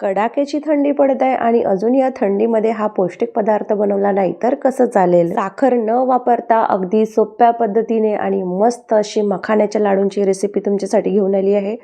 कडाक्याची थंडी पडत आहे आणि अजून या थंडीमध्ये हा पौष्टिक पदार्थ बनवला नाही तर कसं चालेल। साखर न वापरता अगदी सोप्या पद्धतीने आणि मस्त अशी मखाण्याच्या लाडूंची रेसिपी तुमच्यासाठी घेऊन आली आहे।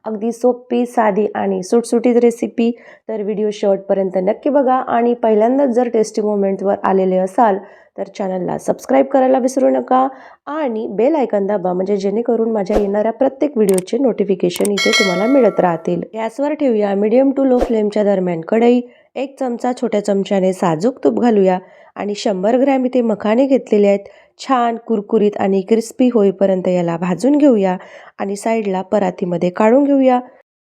अगदी सोपी, साधी आणि सुटसुटीत रेसिपी। तर व्हिडिओ शेवटपर्यंत नक्की बघा आणि पहिल्यांदाच जर टेस्टी मोमेंटवर आलेले असाल तर चॅनलला सबस्क्राईब करायला विसरू नका आणि बेल आयकॉन दाबा, म्हणजे जेणेकरून माझ्या येणाऱ्या प्रत्येक व्हिडिओचे नोटिफिकेशन इथे तुम्हाला मिळत राहतील। गॅसवर ठेवूया मीडियम टू लो फ्लेमच्या दरम्यान कढई। 1 चमचा छोट्या चमच्याने साजूक तूप घालूया आणि 100 ग्रॅम इथे मखाने घेतलेले आहेत। छान कुरकुरीत आणि क्रिस्पी होईपर्यंत याला भाजून घेऊया आणि साईडला परातीमध्ये काढून घेऊया।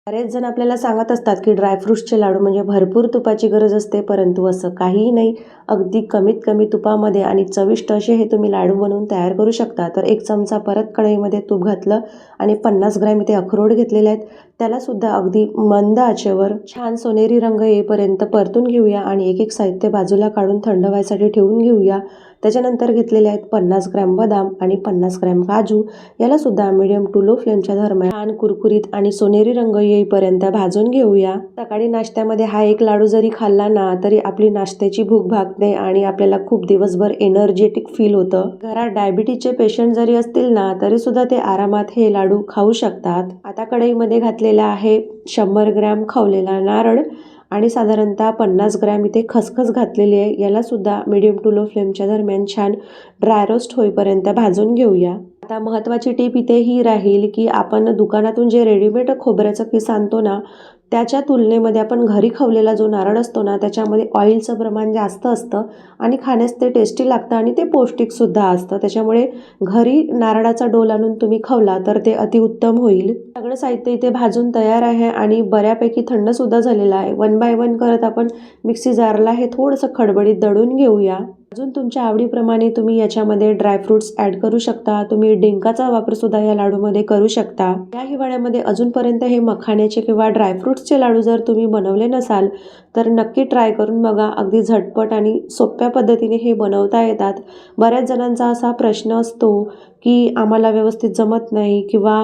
बरेच जण आपल्याला सांगत असतात की ड्रायफ्रुट्सचे लाडू म्हणजे भरपूर तुपाची गरज असते, परंतु असं काहीही नाही। अगदी कमीत कमी तुपामध्ये आणि चविष्ट असे हे तुम्ही लाडू बनवून तयार करू शकता। तर 1 चमचा परत कढईमध्ये तूप घातलं आणि 50 ग्रॅम इथे अक्रोड घेतलेले आहेत। त्याला सुद्धा अगदी मंद आचेवर छान सोनेरी रंग येईपर्यंत परतून घेऊया आणि एक एक साहित्य बाजूला काढून थंड व्हायसाठी ठेवून घेऊया। त्याच्यानंतर घेतलेले आहेत 50 ग्रॅम बदाम आणि 50 ग्रॅम काजू। याला सुद्धा मीडियम टू लो फ्लेमच्या दरम्यान छान कुरकुरीत आणि सोनेरी रंग येईपर्यंत भाजून घेऊया। सकाळी नाश्त्यामध्ये हा एक लाडू जरी खाल्ला ना तरी आपली नाश्त्याची भूक भागते आणि आपल्याला खूप दिवसभर एनर्जेटिक फील होतं। घरात डायबिटीजचे पेशंट जरी असतील ना तरी सुद्धा ते आरामात हे लाडू खाऊ शकतात। आता कढईमध्ये घातलेला आहे 100 ग्रॅम खवलेला नारळ आणि साधारणतः 50 ग्रॅम इथे खसखस घातलेली आहे। याला सुद्धा मीडियम टू लो फ्लेमच्या दरम्यान छान ड्राय रोस्ट होईपर्यंत भाजून घेऊया। आता महत्त्वाची टिप इथे ही राहील की आपण दुकानातून जे रेडीमेड खोबऱ्याचं किस आणतो ना त्याच्या तुलनेमध्ये आपण घरी खवलेला जो नारळ असतो ना त्याच्यामध्ये ऑइलचं प्रमाण जास्त असतं आणि खाण्यास ते टेस्टी लागतं आणि ते पौष्टिक सुद्धा असतं। त्याच्यामुळे घरी नारळाचा डोल आणून तुम्ही खवला तर ते अतिउत्तम होईल। सगळं साहित्य इथे भाजून तयार आहे आणि बऱ्यापैकी थंड सुद्धा झालेला आहे। 1 बाय 1 करत आपण मिक्सी जारला हे थोडंसं खडबडीत दळून घेऊया। अजून तुमच्या आवडीप्रमाणे तुम्ही याच्यामध्ये ड्रायफ्रुट्स ॲड करू शकता। तुम्ही डिंकाचा वापर सुद्धा या लाडूमध्ये करू शकता। या हिवाळ्यामध्ये अजूनपर्यंत हे मखाण्याचे किंवा ड्रायफ्रुट्सचे लाडू जर तुम्ही बनवले नसाल तर नक्की ट्राय करून बघा। अगदी झटपट आणि सोप्या पद्धतीने हे बनवता येतात। बऱ्याच जणांचा असा प्रश्न असतो की आम्हाला व्यवस्थित जमत नाही किंवा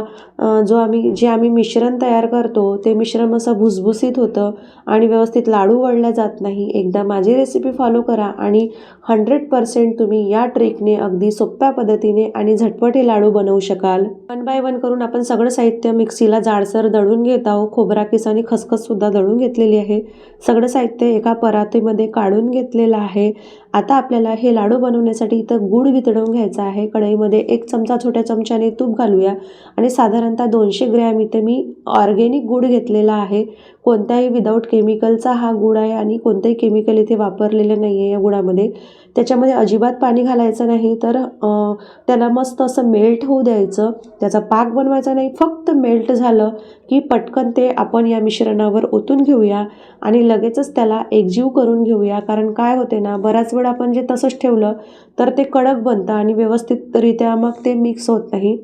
जे आम्ही मिश्रण तयार करतो ते मिश्रण असं भुसभुसीत होतं आणि व्यवस्थित लाडू वळल्या जात नाही। एकदा माझी रेसिपी फॉलो करा आणि 100% तुम्ही या ट्रिकने अगदी सोप्या पद्धतीने आणि झटपट हे लाडू बनवू शकाल। 1 बाय 1 करून आपण सगळं साहित्य मिक्सीला जाडसर दळून घेत आहोत। खोबरा किस आणि खसखस सुद्धा दळून घेतलेली आहे। सगळं साहित्य एका परातीमध्ये काढून घेतलेलं आहे। आता आपल्याला हे लाडू बनवण्यासाठी इथं गूळ वितळवून घ्यायचा आहे। कढईमध्ये 1 चमचा छोट्या चमच्याने तूप घालूया आणि साधारणतः 200 ग्रॅम इथे मी ऑर्गेनिक गूळ घेतलेला आहे। कोणत्याही विदाऊट केमिकलचा हा गूळ आहे आणि कोणतेही केमिकल इथे वापरलेलं नाही आहे या गुळामध्ये। त्याच्यामध्ये अजिबात पाणी घालायचं नाही, तर त्याला मस्त असं मेल्ट होऊ द्यायचं। त्याचा पाक बनवायचा नाही, फक्त मेल्ट झालं की पटकन ते आपण या मिश्रणावर ओतून घेऊया आणि लगेचच त्याला एकजीव करून घेऊया। कारण काय होते ना बराच वेळ आपण जे तसंच ठेवलं तर ते कडक बनतं आणि व्यवस्थितरित्या मग ते मिक्स होत नाही।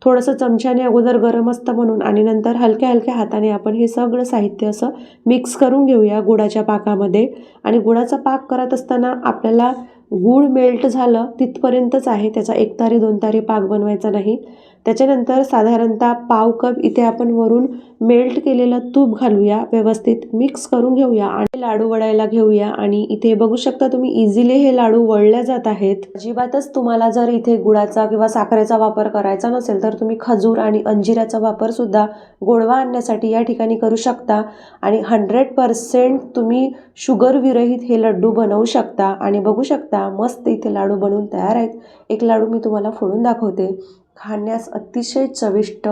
थोडंसं चमच्याने अगोदर गरम असतं म्हणून आणि नंतर हलक्या हलक्या हाताने आपण हे सगळं साहित्य असं मिक्स करून घेऊया गुळाच्या पाकामध्ये। आणि गुळाचा पाक करत असताना आपल्याला गूळ मेल्ट झालं तिथपर्यंतच आहे, त्याचा 1 तारी 2 तारी पाक बनवायचा नाही। त्याच्यानंतर साधारणतः पाव कप इथे आपण वरून मेल्ट केलेलं तूप घालूया, व्यवस्थित मिक्स करून घेऊया आणि लाडू वळायला घेऊया। आणि इथे बघू शकता तुम्ही इझिली हे लाडू वळल्या जात आहेत। अजिबातच तुम्हाला जर इथे गुळाचा किंवा साखरेचा वापर करायचा नसेल तर तुम्ही खजूर आणि अंजिराचा वापर सुद्धा गोडवा आणण्यासाठी या ठिकाणी करू शकता आणि 100% तुम्ही शुगर विरहित हे लड्डू बनवू शकता। आणि बघू शकता मस्त इथे लाडू बनवून तयार आहेत। एक लाडू मी तुम्हाला फोडून दाखवते। खाण्यास अतिशय चविष्ट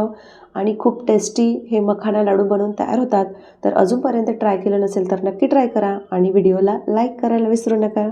आणि खूप टेस्टी हे मखाना लाडू बनवून तयार होतात। तर अजूनपर्यंत ट्राय केलं नसेल तर नक्की ट्राय करा आणि व्हिडिओला लाईक करायला विसरू नका।